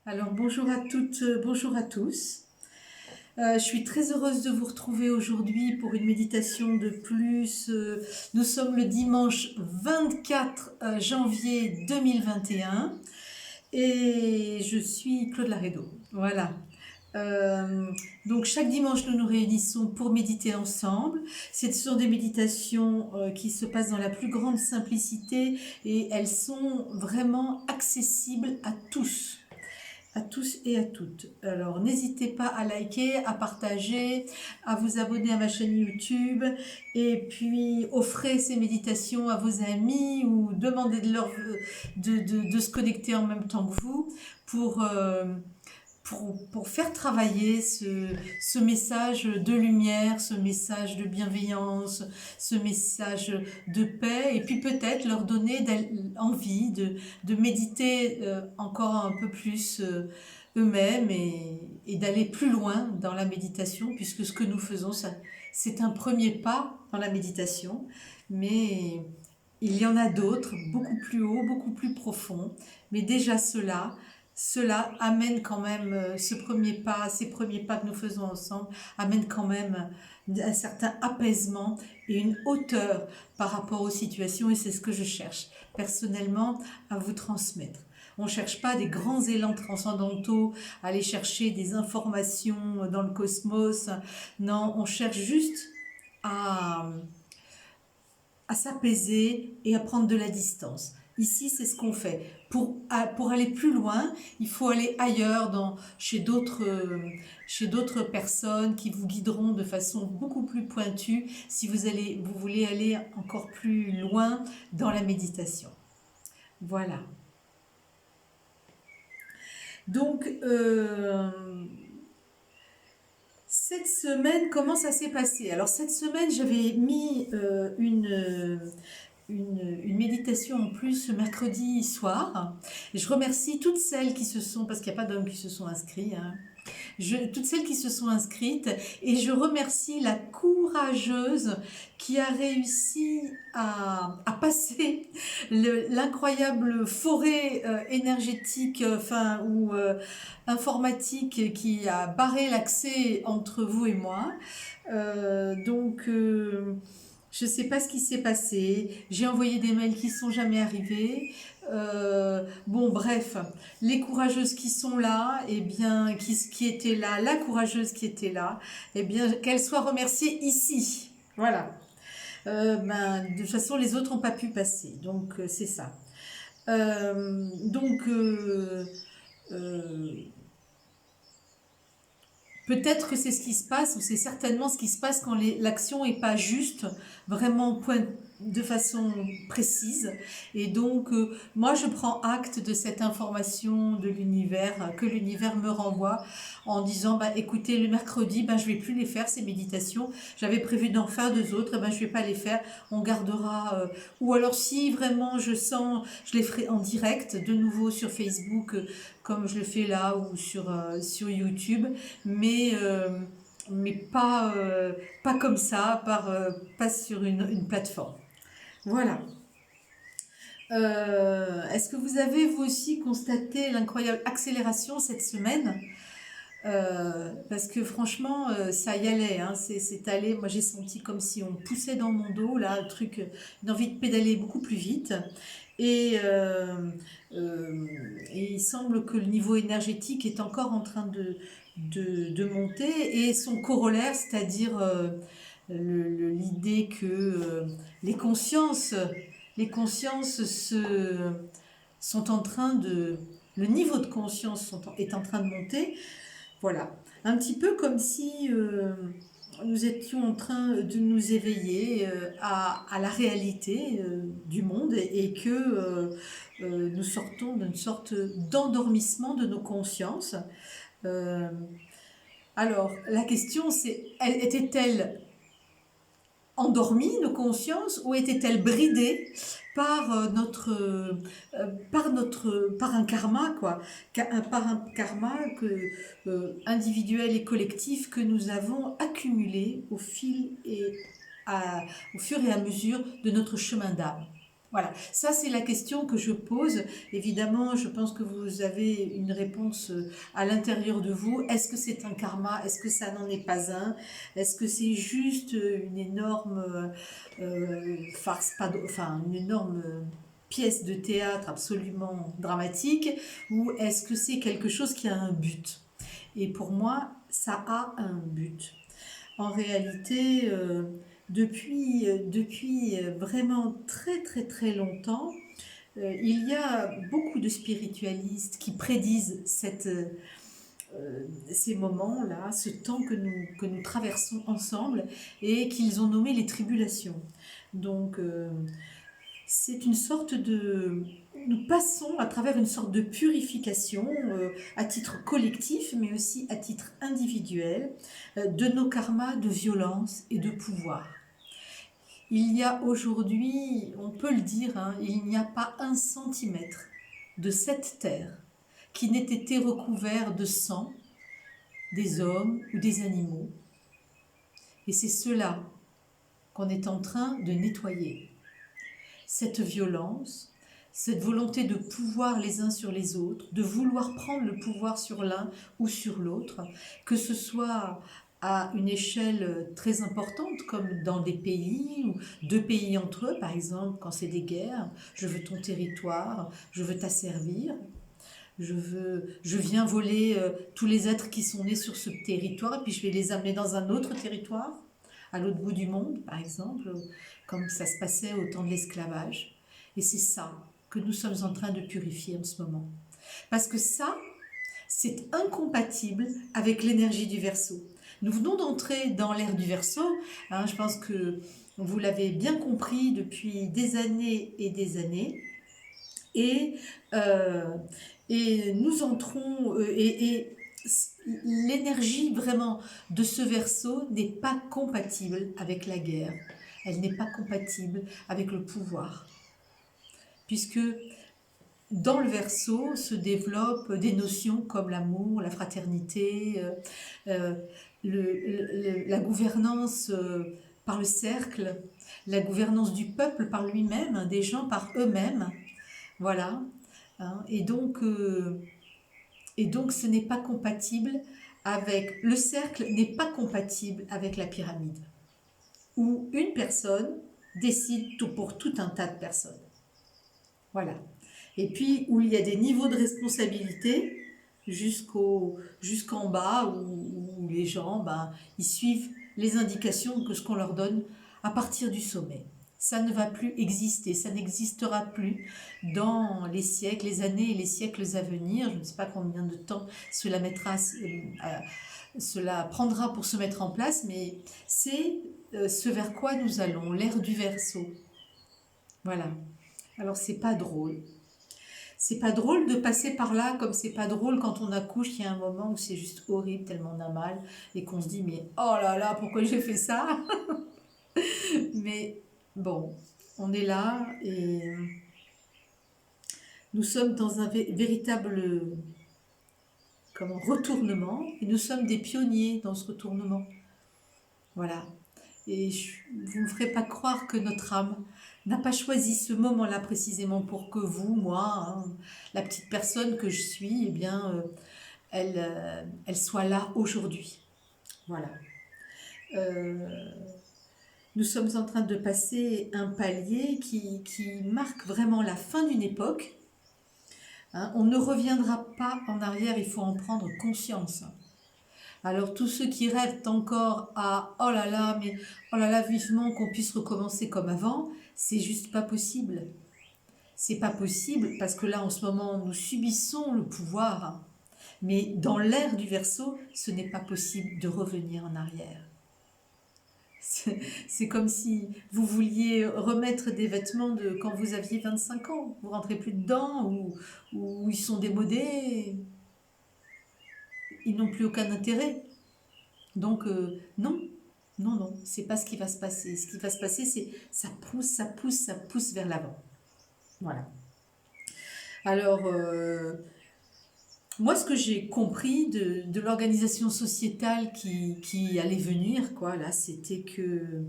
Alors bonjour à toutes, bonjour à tous. Je suis très heureuse de vous retrouver aujourd'hui pour une méditation de plus. Nous sommes le dimanche 24 janvier 2021 et je suis Claude Laredo. Voilà. Euh, donc chaque dimanche nous nous réunissons pour méditer ensemble. Ce sont des méditations qui se passent dans la plus grande simplicité et elles sont vraiment accessibles à tous et à toutes. Alors n'hésitez pas à liker, à partager, à vous abonner à ma chaîne YouTube et puis offrez ces méditations à vos amis ou demandez de se connecter en même temps que vous pour, pour faire travailler ce message de lumière, ce message de bienveillance, ce message de paix, et puis peut-être leur donner envie de méditer encore un peu plus eux-mêmes et d'aller plus loin dans la méditation, puisque ce que nous faisons, c'est un premier pas dans la méditation, mais il y en a d'autres, beaucoup plus hauts, beaucoup plus profonds, mais déjà cela amène quand même ce premier pas, ces premiers pas que nous faisons ensemble, amène quand même un certain apaisement et une hauteur par rapport aux situations, et c'est ce que je cherche personnellement à vous transmettre. On ne cherche pas des grands élans transcendantaux, aller chercher des informations dans le cosmos, non, on cherche juste à, à s'apaiser et à prendre de la distance. Ici, c'est ce qu'on fait. Pour aller plus loin, il faut aller ailleurs, chez d'autres personnes qui vous guideront de façon beaucoup plus pointue si vous voulez aller encore plus loin dans la méditation. Voilà. Donc, cette semaine, comment ça s'est passé? Alors, cette semaine, j'avais mis une méditation en plus mercredi soir. Et je remercie toutes celles qui se sont, parce qu'il n'y a pas d'hommes qui se sont inscrits, hein, toutes celles qui se sont inscrites, et je remercie la courageuse qui a réussi à passer l'incroyable forêt énergétique, ou informatique qui a barré l'accès entre vous et moi. Je ne sais pas ce qui s'est passé. J'ai envoyé des mails qui ne sont jamais arrivés. Bon, bref, les courageuses qui sont là, eh bien, qui étaient là, la courageuse qui était là, eh bien, qu'elle soit remerciée ici. Voilà. De toute façon, les autres n'ont pas pu passer. Donc, c'est ça. Euh, donc, euh, euh, Peut-être que c'est ce qui se passe, ou c'est certainement ce qui se passe quand l'action n'est pas juste, vraiment de façon précise. Et donc, moi, je prends acte de cette information de l'univers, que l'univers me renvoie, en disant, bah, écoutez, le mercredi, bah, je ne vais plus les faire, ces méditations. J'avais prévu d'en faire deux autres, bah, je ne vais pas les faire. On gardera. Ou alors, si vraiment je sens, je les ferai en direct, de nouveau sur Facebook, comme je le fais là, ou sur YouTube, mais, pas comme ça, pas sur une plateforme. Voilà. Est-ce que vous avez vous aussi constaté l'incroyable accélération cette semaine? Parce que franchement, ça y allait, hein, c'est allé. Moi, j'ai senti comme si on poussait dans mon dos, là, un truc, une envie de pédaler beaucoup plus vite. Et, euh, et il semble que le niveau énergétique est encore en train de monter, et son corollaire, c'est-à-dire l'idée que les consciences, les consciences sont en train de... Le niveau de conscience est en train de monter. Voilà, un petit peu comme si nous étions en train de nous éveiller à la réalité du monde, et que nous sortons d'une sorte d'endormissement de nos consciences. Euh, alors, la question c'est, était-elle endormie, nos consciences, ou était-elle bridée par un karma, quoi, par un karma individuel et collectif que nous avons accumulé au fur et à mesure de notre chemin d'âme. Voilà, ça c'est la question que je pose. Évidemment, je pense que vous avez une réponse à l'intérieur de vous. Est-ce que c'est un karma? Est-ce que ça n'en est pas un? Est-ce que c'est juste une énorme farce, enfin une énorme pièce de théâtre absolument dramatique? Ou est-ce que c'est quelque chose qui a un but? Et pour moi, ça a un but. En réalité, depuis vraiment très très très longtemps, il y a beaucoup de spiritualistes qui prédisent ces moments-là, ce temps que nous traversons ensemble et qu'ils ont nommé les tribulations. Donc, c'est une sorte de... Nous passons à travers une sorte de purification à titre collectif, mais aussi à titre individuel, de nos karmas de violence et de pouvoir. Il y a aujourd'hui, on peut le dire, hein, il n'y a pas 1 centimètre de cette terre qui n'ait été recouvert de sang des hommes ou des animaux. Et c'est cela qu'on est en train de nettoyer. Cette violence, cette volonté de pouvoir les uns sur les autres, de vouloir prendre le pouvoir sur l'un ou sur l'autre, que ce soit à une échelle très importante, comme dans des pays, ou 2 pays entre eux, par exemple, quand c'est des guerres, je veux ton territoire, je veux t'asservir, je viens voler tous les êtres qui sont nés sur ce territoire, et puis je vais les amener dans un autre territoire, à l'autre bout du monde, par exemple, comme ça se passait au temps de l'esclavage. Et c'est ça que nous sommes en train de purifier en ce moment. Parce que ça, c'est incompatible avec l'énergie du Verseau. Nous venons d'entrer dans l'ère du Verseau. Hein, je pense que vous l'avez bien compris depuis des années et des années. Et, euh, et nous entrons... et l'énergie vraiment de ce Verseau n'est pas compatible avec la guerre. Elle n'est pas compatible avec le pouvoir. Puisque dans le Verseau se développent des notions comme l'amour, la fraternité, la gouvernance par le cercle, la gouvernance du peuple par lui-même, hein, des gens par eux-mêmes. Voilà. Hein. Et donc ce n'est pas compatible avec... Le cercle n'est pas compatible avec la pyramide, où une personne décide pour tout un tas de personnes. Voilà. Et puis où il y a des niveaux de responsabilité jusqu'en bas, où les gens, ils suivent les indications que ce qu'on leur donne à partir du sommet. Ça ne va plus exister, ça n'existera plus dans les siècles, les années et les siècles à venir. Je ne sais pas combien de temps cela prendra pour se mettre en place, mais c'est ce vers quoi nous allons, l'ère du Verseau. Voilà. Alors c'est pas drôle. C'est pas drôle de passer par là, comme c'est pas drôle quand on accouche, il y a un moment où c'est juste horrible, tellement on a mal, et qu'on se dit, mais oh là là, pourquoi j'ai fait ça? Mais bon, on est là, et nous sommes dans un véritable retournement, et nous sommes des pionniers dans ce retournement. Voilà. Et vous ne me ferez pas croire que notre âme n'a pas choisi ce moment-là précisément pour que vous, moi, hein, la petite personne que je suis, eh bien, elle soit là aujourd'hui. Voilà. Nous sommes en train de passer un palier qui marque vraiment la fin d'une époque. Hein, on ne reviendra pas en arrière, il faut en prendre conscience. Alors tous ceux qui rêvent encore à oh là là, vivement qu'on puisse recommencer comme avant, c'est juste pas possible. C'est pas possible parce que là en ce moment nous subissons le pouvoir. Mais dans l'ère du Verseau, ce n'est pas possible de revenir en arrière. C'est comme si vous vouliez remettre des vêtements de quand vous aviez 25 ans. Vous rentrez plus dedans ou ils sont démodés. Ils n'ont plus aucun intérêt. Donc non, c'est pas ce qui va se passer. Ce qui va se passer, c'est ça pousse vers l'avant. Voilà. Alors, moi, ce que j'ai compris de l'organisation sociétale qui allait venir, quoi, là, c'était que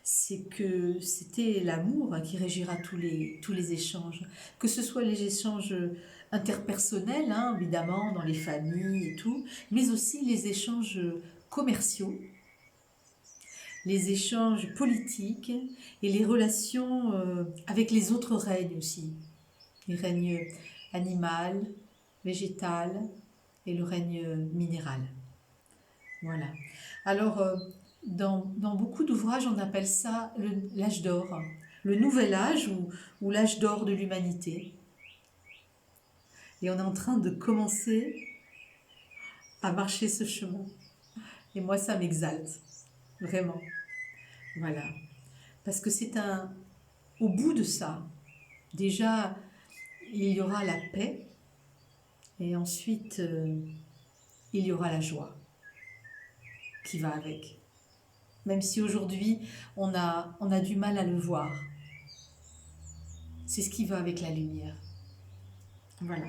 c'est que c'était l'amour qui régira tous les échanges, que ce soit les échanges interpersonnels, hein, évidemment, dans les familles et tout, mais aussi les échanges commerciaux, les échanges politiques et les relations avec les autres règnes aussi, les règnes animal, végétal et le règne minéral. Voilà. Alors, dans beaucoup d'ouvrages, on appelle ça l'âge d'or, le nouvel âge ou l'âge d'or de l'humanité. Et on est en train de commencer à marcher ce chemin. Et moi, ça m'exalte, vraiment. Voilà. Parce que au bout de ça, déjà, il y aura la paix et ensuite, il y aura la joie qui va avec. Même si aujourd'hui, on a du mal à le voir. C'est ce qui va avec la lumière. Voilà.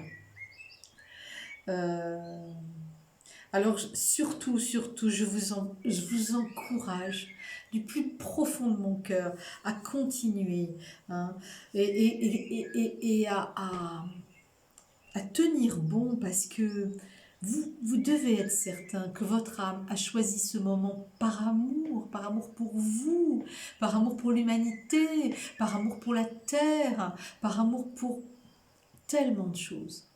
Alors, surtout, je vous encourage du plus profond de mon cœur à continuer, hein, et à tenir bon, parce que vous devez être certain que votre âme a choisi ce moment par amour pour vous, par amour pour l'humanité, par amour pour la terre, par amour pour tellement de choses.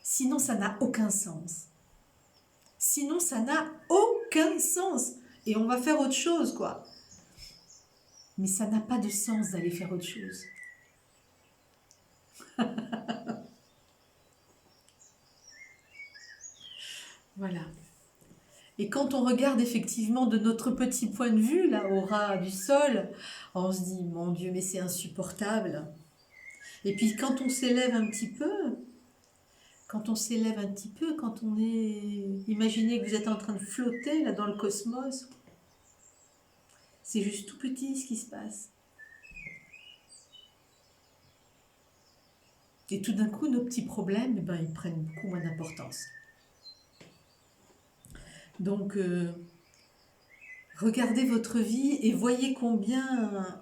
Sinon, ça n'a aucun sens. Sinon, ça n'a aucun sens. Et on va faire autre chose, quoi. Mais ça n'a pas de sens d'aller faire autre chose. Voilà. Et quand on regarde effectivement de notre petit point de vue, là, au ras du sol, on se dit, mon Dieu, mais c'est insupportable. Et puis quand on s'élève un petit peu, quand on est... Imaginez que vous êtes en train de flotter là dans le cosmos. C'est juste tout petit ce qui se passe. Et tout d'un coup, nos petits problèmes, ils prennent beaucoup moins d'importance. Donc, regardez votre vie et voyez combien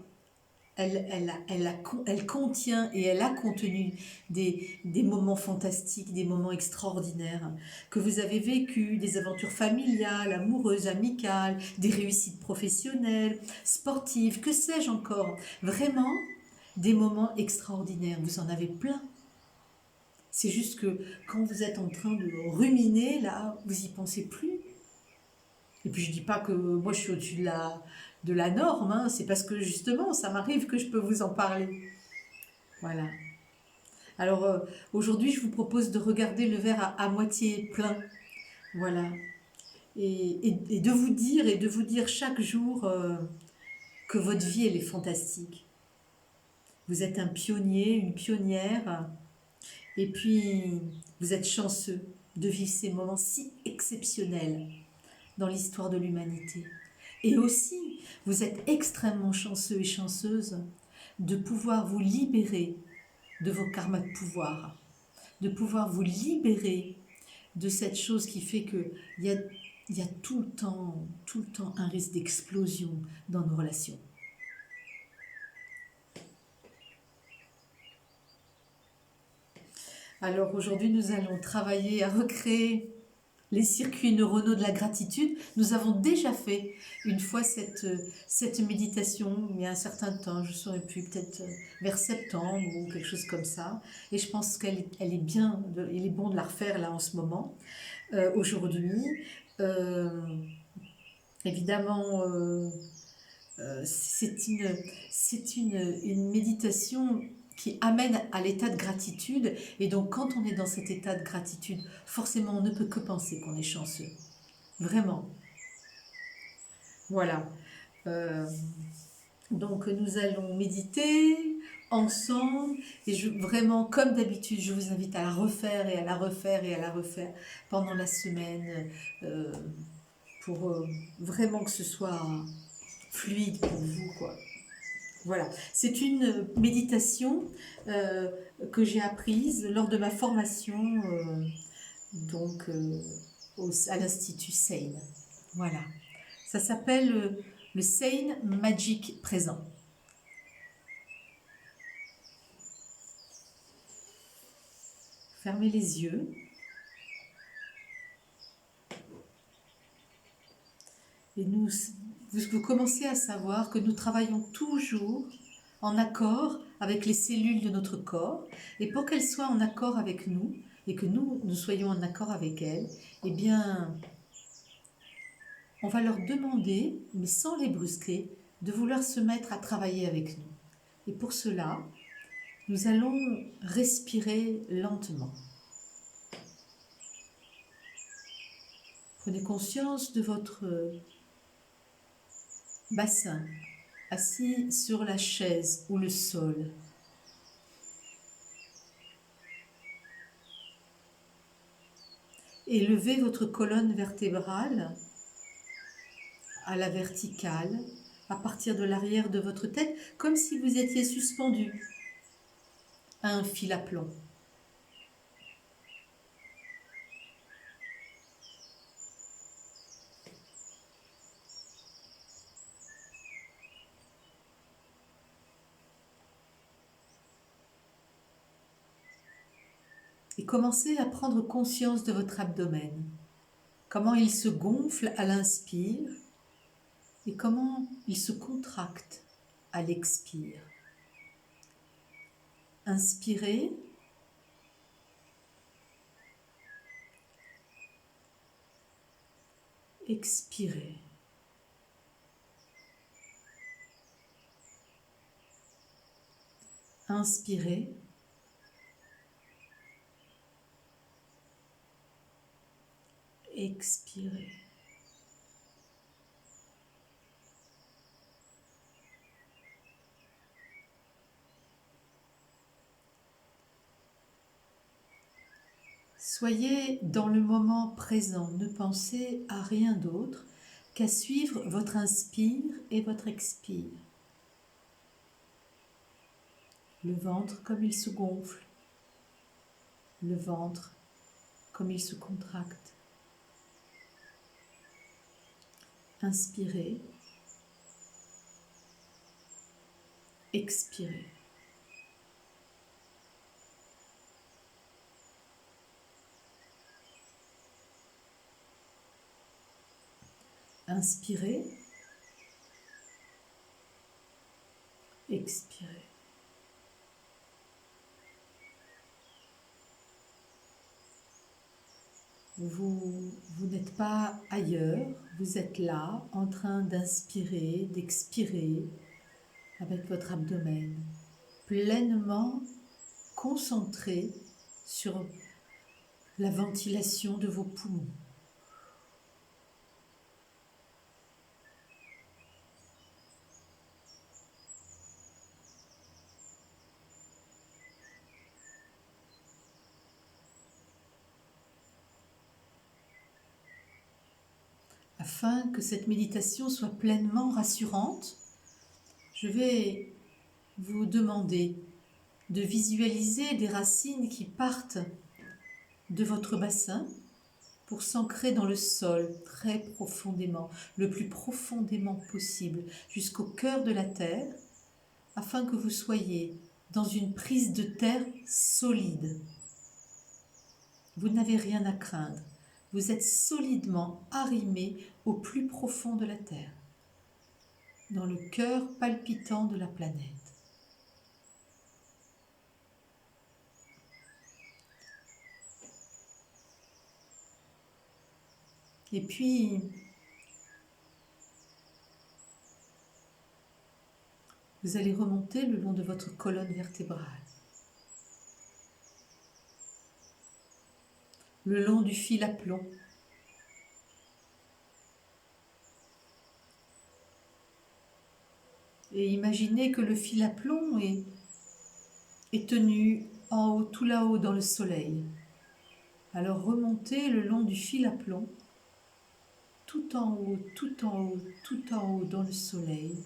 elle contient et elle a contenu des moments fantastiques, des moments extraordinaires que vous avez vécu, des aventures familiales, amoureuses, amicales, des réussites professionnelles, sportives, que sais-je encore. Vraiment, des moments extraordinaires. Vous en avez plein. C'est juste que quand vous êtes en train de ruminer, là, vous n'y pensez plus. Et puis je dis pas que moi je suis au-dessus de la norme, hein. C'est parce que justement ça m'arrive que je peux vous en parler. Voilà. Alors aujourd'hui je vous propose de regarder le verre à moitié plein. Voilà. Et de vous dire chaque jour que votre vie elle est fantastique. Vous êtes un pionnier, une pionnière, et puis vous êtes chanceux de vivre ces moments si exceptionnels dans l'histoire de l'humanité. Et aussi, vous êtes extrêmement chanceux et chanceuse de pouvoir vous libérer de vos karmas de pouvoir, de pouvoir vous libérer de cette chose qui fait qu'il y a tout le temps un risque d'explosion dans nos relations. Alors aujourd'hui, nous allons travailler à recréer les circuits neuronaux de la gratitude. Nous avons déjà fait une fois cette méditation il y a un certain temps, je ne saurais plus, peut-être vers septembre ou quelque chose comme ça. Et je pense il est bon de la refaire là en ce moment, aujourd'hui. Évidemment, c'est une méditation qui amène à l'état de gratitude. Et donc, quand on est dans cet état de gratitude, forcément, on ne peut que penser qu'on est chanceux. Vraiment. Voilà. Donc, nous allons méditer ensemble. Et vraiment, comme d'habitude, je vous invite à la refaire et à la refaire et à la refaire pendant la semaine pour vraiment que ce soit fluide pour vous, quoi. Voilà, c'est une méditation que j'ai apprise lors de ma formation à l'Institut Seine. Voilà, Ça s'appelle le Sane Magic présent. Fermez les yeux. Et vous commencez à savoir que nous travaillons toujours en accord avec les cellules de notre corps. Et pour qu'elles soient en accord avec nous, et que nous soyons en accord avec elles, eh bien, on va leur demander, mais sans les brusquer, de vouloir se mettre à travailler avec nous. Et pour cela, nous allons respirer lentement. Prenez conscience de votre bassin, assis sur la chaise ou le sol. Élevez votre colonne vertébrale à la verticale, à partir de l'arrière de votre tête, comme si vous étiez suspendu à un fil à plomb. Et commencez à prendre conscience de votre abdomen, comment il se gonfle à l'inspire et comment il se contracte à l'expire. Inspirez. Expirez. Inspirez. Expirez. Soyez dans le moment présent, ne pensez à rien d'autre qu'à suivre votre inspire et votre expire. Le ventre comme il se gonfle, le ventre comme il se contracte. Inspirez, expirez. Inspirez, expirez. Vous n'êtes pas ailleurs, vous êtes là en train d'inspirer, d'expirer avec votre abdomen, pleinement concentré sur la ventilation de vos poumons. Afin que cette méditation soit pleinement rassurante, je vais vous demander de visualiser des racines qui partent de votre bassin pour s'ancrer dans le sol très profondément, le plus profondément possible, jusqu'au cœur de la terre, afin que vous soyez dans une prise de terre solide. Vous n'avez rien à craindre. Vous êtes solidement arrimé au plus profond de la terre, dans le cœur palpitant de la planète. Et puis, vous allez remonter le long de votre colonne vertébrale, le long du fil à plomb. Et imaginez que le fil à plomb est tenu en haut, tout là-haut dans le soleil. Alors remontez le long du fil à plomb, tout en haut, tout en haut, tout en haut dans le soleil.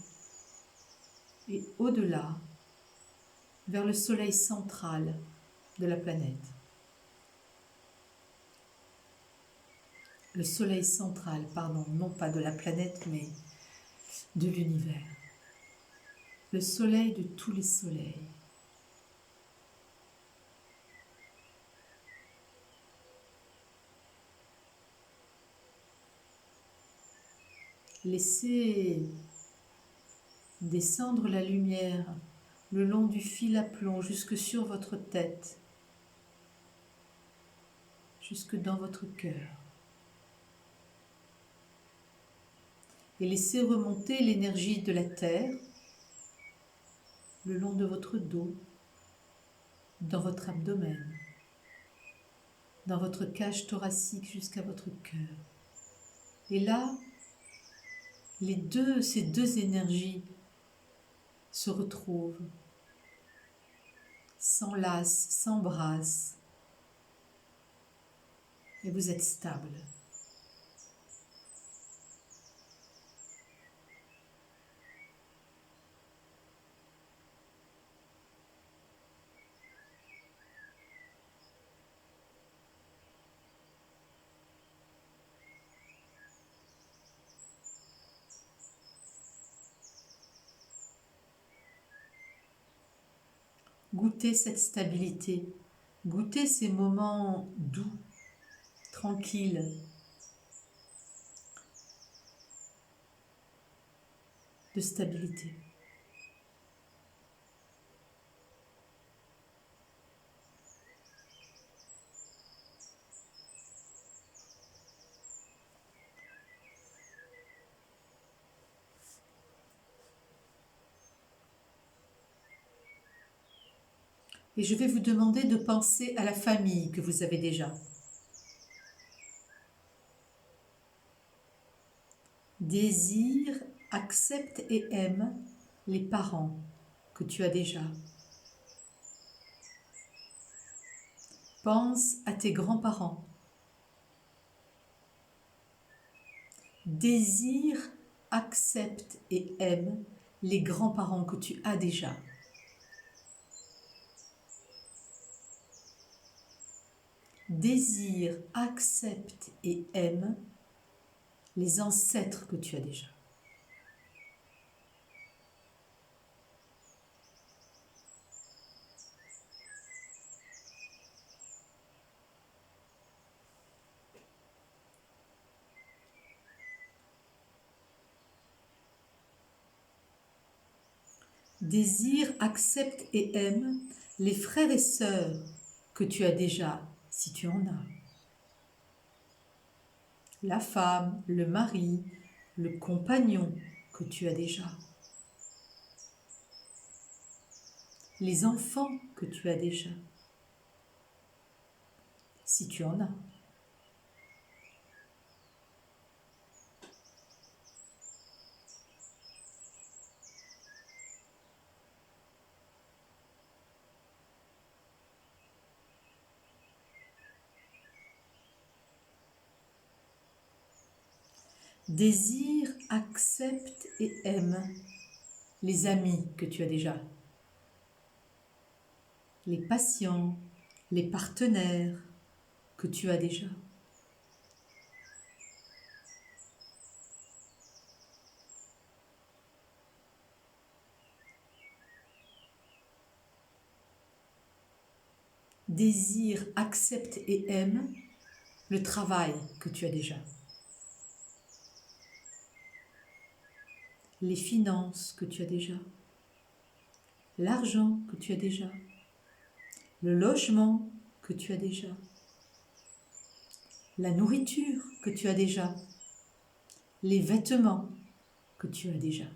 Et au-delà, vers le soleil central de la planète. le soleil central, pardon, non pas de la planète, mais de l'univers. Le soleil de tous les soleils. Laissez descendre la lumière le long du fil à plomb jusque sur votre tête, jusque dans votre cœur. Et laissez remonter l'énergie de la terre le long de votre dos, dans votre abdomen, dans votre cage thoracique jusqu'à votre cœur. Et là, ces deux énergies se retrouvent, s'enlacent, s'embrassent, et vous êtes stable. Goûtez cette stabilité, goûtez ces moments doux, tranquilles, de stabilité. Et je vais vous demander de penser à la famille que vous avez déjà. Désire, accepte et aime les parents que tu as déjà. Pense à tes grands-parents. Désire, accepte et aime les grands-parents que tu as déjà. Désire, accepte et aime les ancêtres que tu as déjà. Désire, accepte et aime les frères et sœurs que tu as déjà, si tu en as. La femme, le mari, le compagnon que tu as déjà. Les enfants que tu as déjà, si tu en as. Désire, accepte et aime les amis que tu as déjà. Les patients, les partenaires que tu as déjà. Désire, accepte et aime le travail que tu as déjà. Les finances que tu as déjà. L'argent que tu as déjà. Le logement que tu as déjà. La nourriture que tu as déjà. Les vêtements que tu as déjà.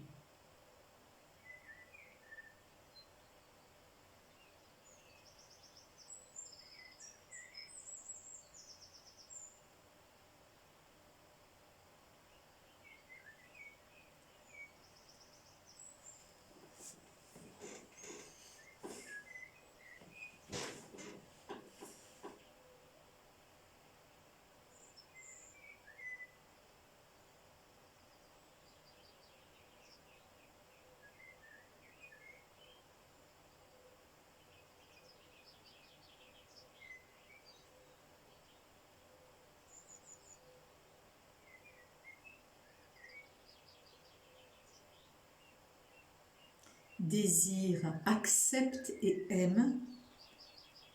Désire, accepte et aime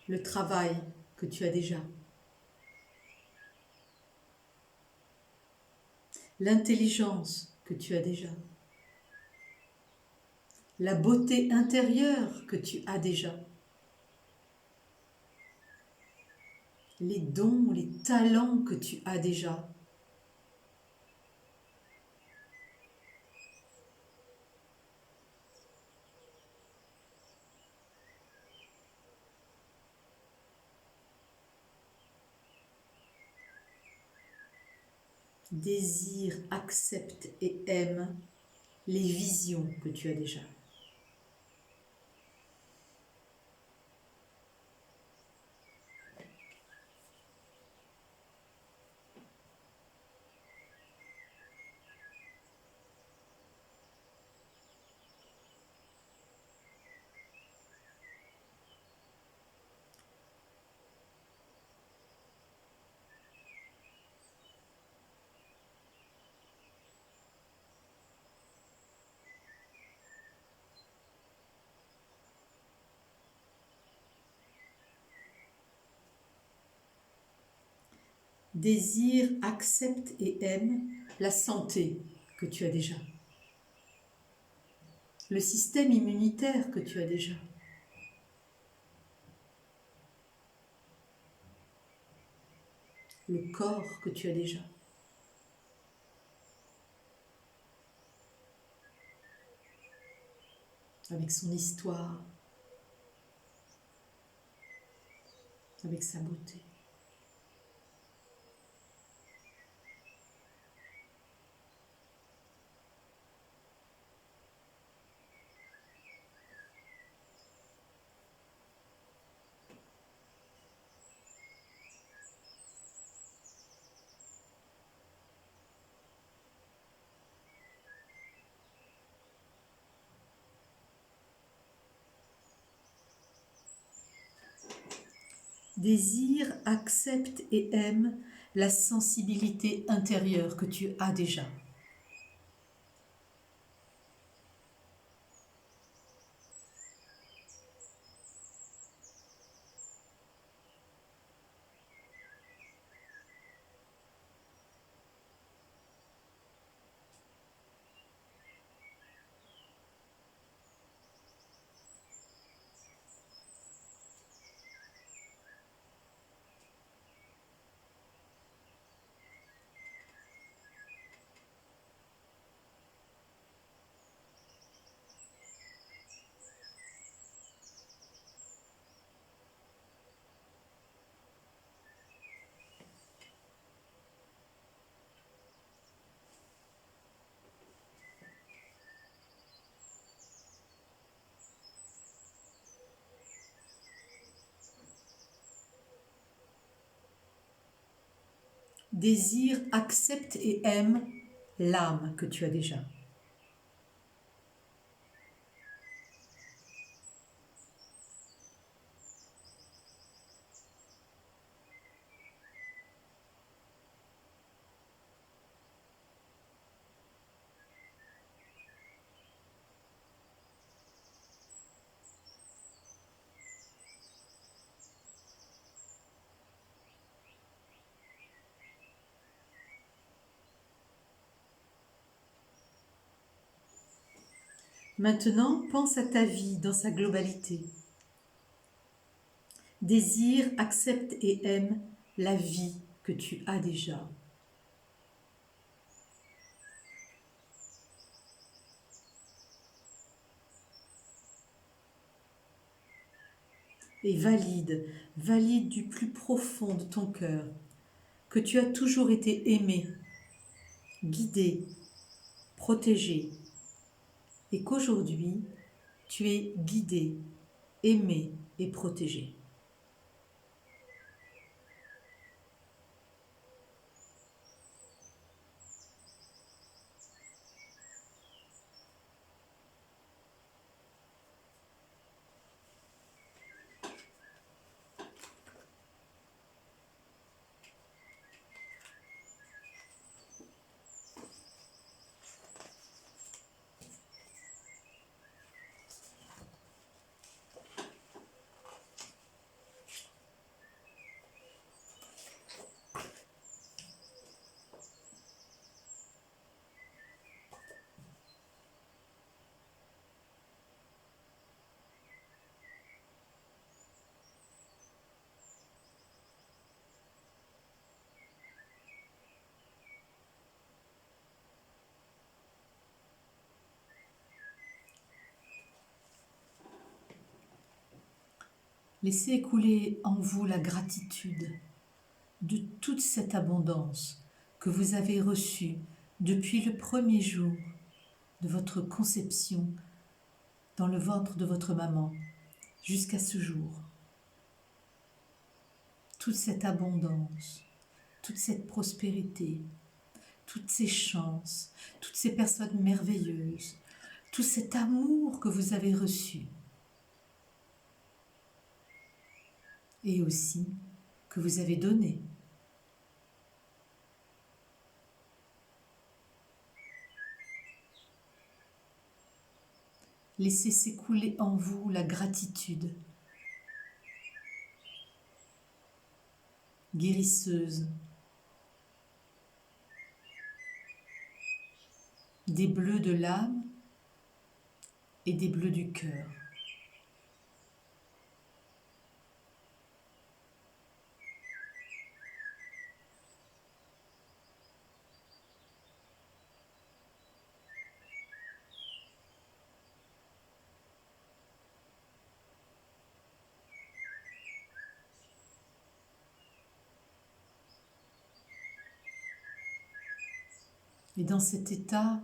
le travail que tu as déjà. L'intelligence que tu as déjà. La beauté intérieure que tu as déjà. Les dons, les talents que tu as déjà. Désire, accepte et aime les visions que tu as déjà. Désire, accepte et aime la santé que tu as déjà. Le système immunitaire que tu as déjà. Le corps que tu as déjà. Avec son histoire, avec sa beauté. Désire, accepte et aime la sensibilité intérieure que tu as déjà. Désire, accepte et aime l'âme que tu as déjà. Maintenant, pense à ta vie dans sa globalité. Désire, accepte et aime la vie que tu as déjà. Et valide du plus profond de ton cœur que tu as toujours été aimé, guidé, protégé, et qu'aujourd'hui, tu es guidé, aimé et protégé. Laissez écouler en vous la gratitude de toute cette abondance que vous avez reçue depuis le premier jour de votre conception dans le ventre de votre maman jusqu'à ce jour. Toute cette abondance, toute cette prospérité, toutes ces chances, toutes ces personnes merveilleuses, tout cet amour que vous avez reçu et aussi que vous avez donné. Laissez s'écouler en vous la gratitude guérisseuse des bleus de l'âme et des bleus du cœur. Et dans cet état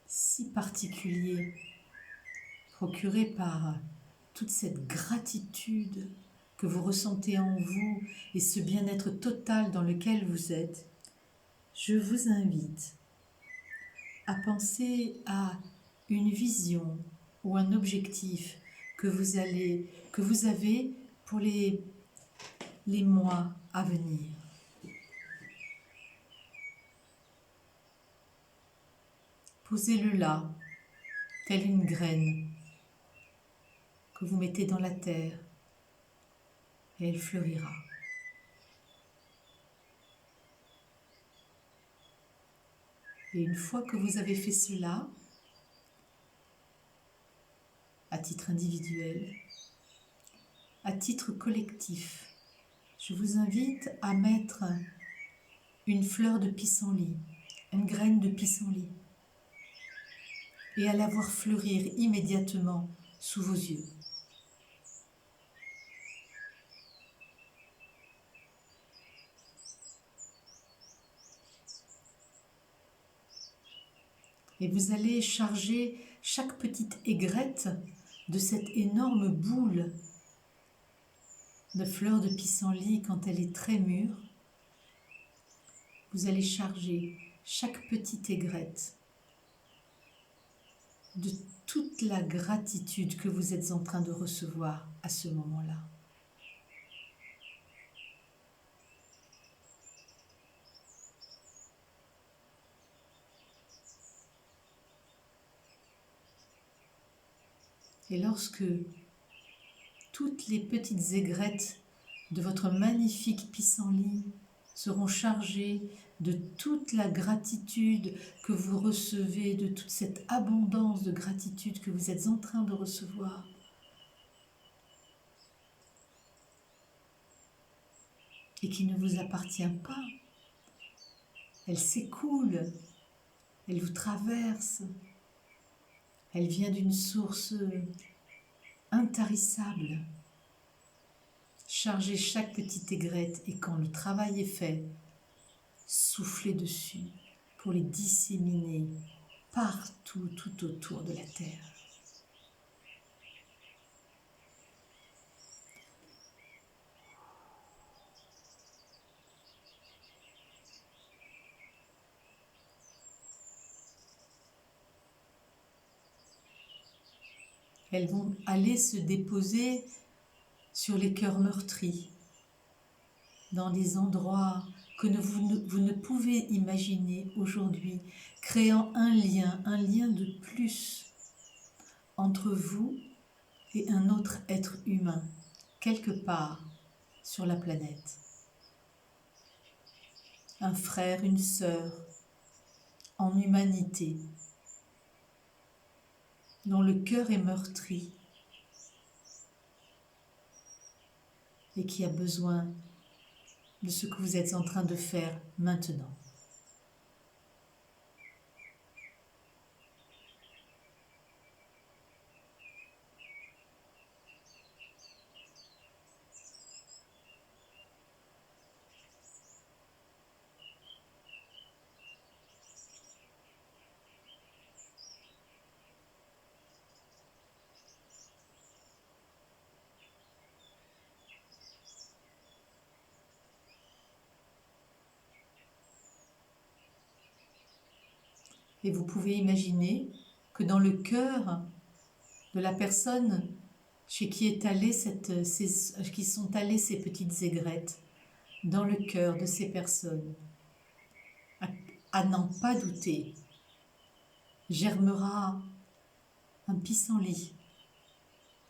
si particulier, procuré par toute cette gratitude que vous ressentez en vous et ce bien-être total dans lequel vous êtes, je vous invite à penser à une vision ou un objectif que vous avez pour les mois à venir. Posez-le là, telle une graine que vous mettez dans la terre et elle fleurira. Et une fois que vous avez fait cela, à titre individuel, à titre collectif, je vous invite à mettre une fleur de pissenlit, une graine de pissenlit, et à la voir fleurir immédiatement sous vos yeux. Et vous allez charger chaque petite aigrette de cette énorme boule de fleurs de pissenlit quand elle est très mûre. Vous allez charger chaque petite aigrette de toute la gratitude que vous êtes en train de recevoir à ce moment-là. Et lorsque toutes les petites aigrettes de votre magnifique pissenlit seront chargées de toute la gratitude que vous recevez, de toute cette abondance de gratitude que vous êtes en train de recevoir, et qui ne vous appartient pas. Elle s'écoule, elle vous traverse, elle vient d'une source intarissable. Chargez chaque petite aigrette et quand le travail est fait, soufflez dessus pour les disséminer partout, tout autour de la terre. Elles vont aller se déposer sur les cœurs meurtris, dans des endroits que vous ne pouvez imaginer aujourd'hui, créant un lien de plus entre vous et un autre être humain, quelque part sur la planète. Un frère, une sœur, en humanité, dont le cœur est meurtri et qui a besoin de ce que vous êtes en train de faire maintenant. Et vous pouvez imaginer que dans le cœur de la personne chez qui qui sont allées ces petites aigrettes, dans le cœur de ces personnes, à n'en pas douter, germera un pissenlit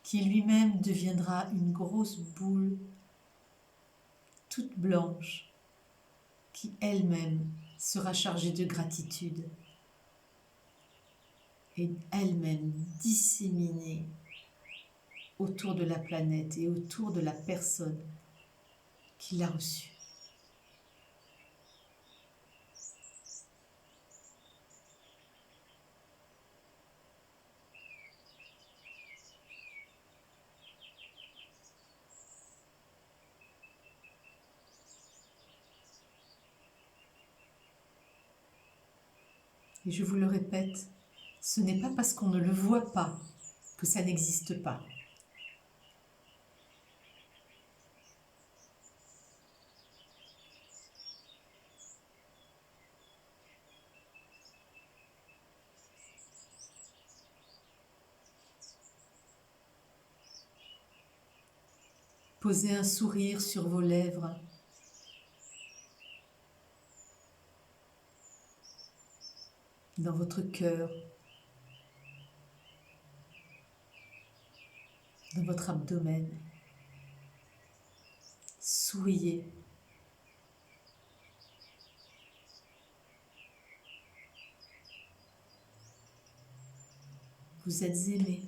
qui lui-même deviendra une grosse boule toute blanche qui elle-même sera chargée de gratitude et elle-même disséminée autour de la planète et autour de la personne qui l'a reçue. Et je vous le répète, ce n'est pas parce qu'on ne le voit pas que ça n'existe pas. Posez un sourire sur vos lèvres. Dans votre cœur, dans votre abdomen. Souriez. Vous êtes aimé.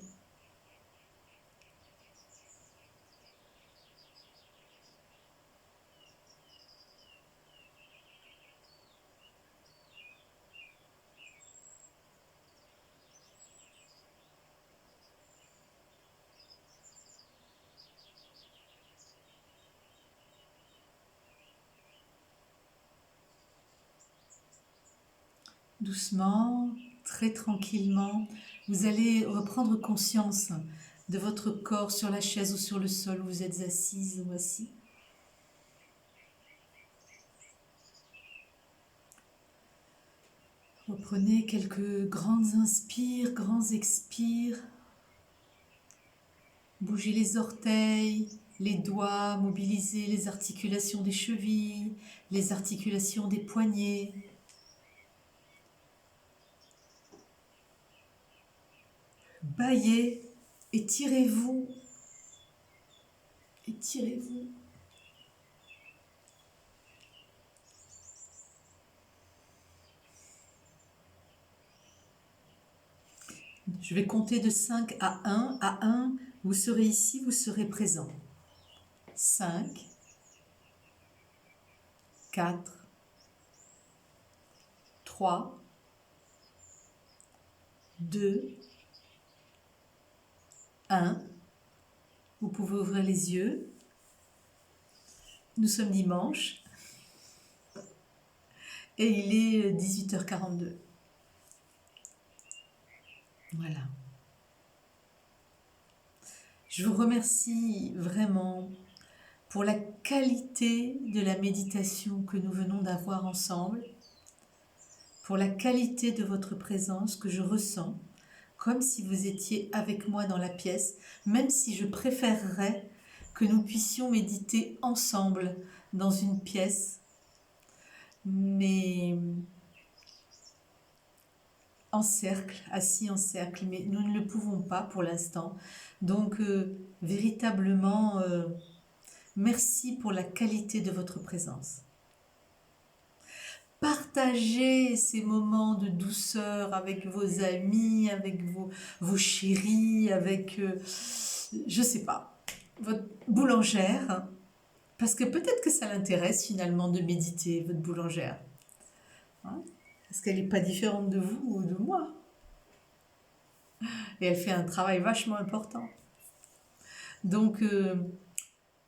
Doucement, très tranquillement, vous allez reprendre conscience de votre corps sur la chaise ou sur le sol où vous êtes assise ou assis. Reprenez quelques grandes inspires, grands expires. Bougez les orteils, les doigts, mobilisez les articulations des chevilles, les articulations des poignets. Bâillez, étirez-vous, étirez-vous. Je vais compter de 5 à 1. À 1, vous serez ici, vous serez présent. 5, 4, 3, 2, 1. Vous pouvez ouvrir les yeux. Nous sommes dimanche et il est 18h42. Voilà. Je vous remercie vraiment pour la qualité de la méditation que nous venons d'avoir ensemble, pour la qualité de votre présence que je ressens, comme si vous étiez avec moi dans la pièce, même si je préférerais que nous puissions méditer ensemble dans une pièce, mais en cercle, assis en cercle, mais nous ne le pouvons pas pour l'instant. Donc, véritablement, merci pour la qualité de votre présence. Partagez ces moments de douceur avec vos amis, avec vos chéris, avec, je sais pas, votre boulangère, parce que peut-être que ça l'intéresse finalement de méditer, votre boulangère. Hein? Parce qu'elle n'est pas différente de vous ou de moi. Et elle fait un travail vachement important. Donc,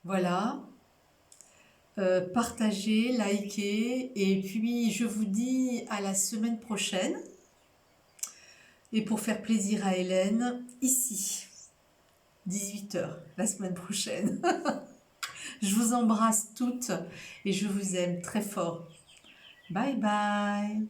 voilà. Partagez, likez, et puis je vous dis à la semaine prochaine. Et pour faire plaisir à Hélène, ici, 18h, la semaine prochaine. Je vous embrasse toutes et je vous aime très fort. Bye bye.